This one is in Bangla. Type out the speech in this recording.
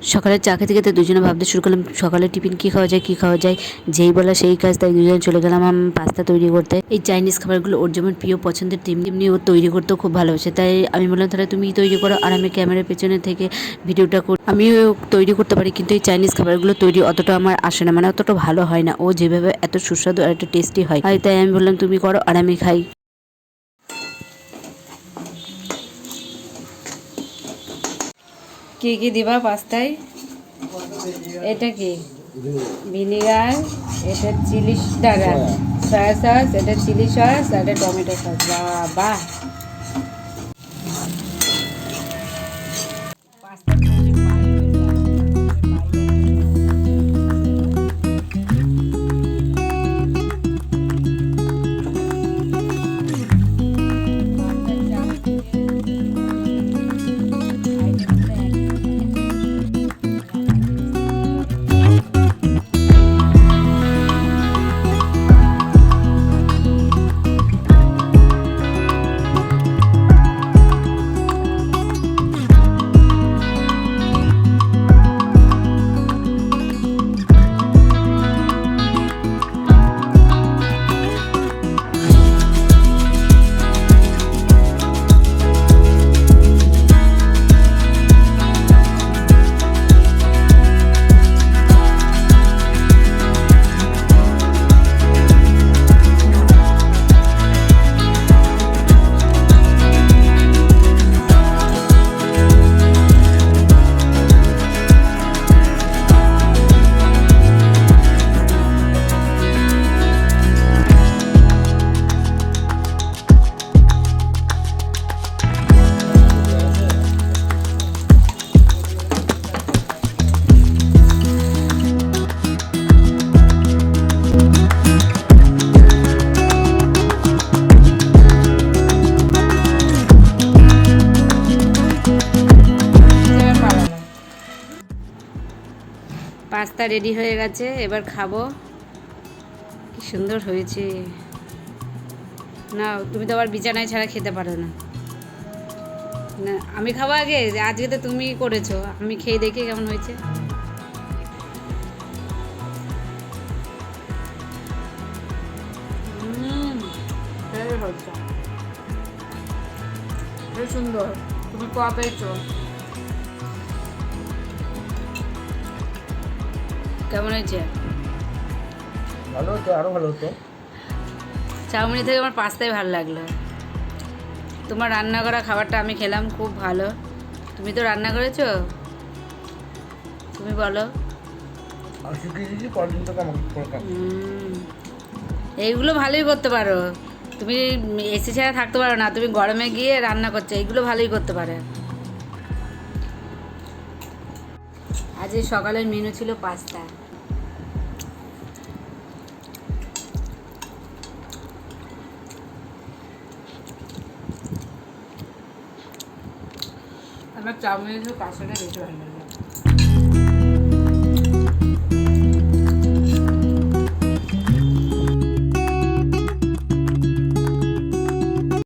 সকালে চা খেতে খেতে দুজনে ভাবতে শুরু করলাম সকালে টিফিন কী খাওয়া যায় কী খাওয়া যায়। যেই বলা সেই কাজ, তাই দুজনে চলে গেলাম পাস্তা তৈরি করতে। এই চাইনিজ খাবারগুলো ওর যেমন প্রিয় পছন্দের, তেমনি ও তৈরি করতেও খুব ভালোবাসে। তাই আমি বললাম তাহলে তুমি তৈরি করো আর আমি ক্যামেরার পেছনে থেকে ভিডিওটা করি। আমিও তৈরি করতে পারি, কিন্তু এই চাইনিজ খাবারগুলো তৈরি অতটা আমার আসে না, মানে অতটা ভালো হয় না। ও যেভাবে এত সুস্বাদু আর এত টেস্টি হয়, তাই আমি বললাম তুমি করো আর আমি খাই। কি কি দিবা পাস্তায়? এটা কি ভিনিগার, এটা চিলি সয়া সস, এটা চিলি সস, এটা টমেটো সস। বাহ, পাস্তা রেডি হয়ে গেছে, এবার খাবো। কি সুন্দর হয়েছে। না তুমি তো আবার বিছানায় ছাড়া খেতে পারো না। না আমি খাবো আগে, আজকে তো তুমি করেছো, আমি খেয়ে দেখি কেমন হয়েছে। সুন্দর, তুমি কোয়া পেয়েছো। কেমন হয়েছে? ভালো হতো, আরো ভালো হতো। চাউমিন থেকে আমার পাস্তাই ভালো লাগলো। তোমার রান্না করা খাবারটা আমি খেলাম, খুব ভালো। তুমি তো রান্না করেছো, তুমি বলো। এইগুলো ভালোই করতে পারো তুমি, এসি ছাড়া থাকতে পারো না, তুমি গরমে গিয়ে রান্না করছো, এইগুলো ভালোই করতে পারে। আজ এই সকালের মেনু ছিল পাস্তা। আমার চাউমিনের পাস্তাটা বেশি ভালো লাগে।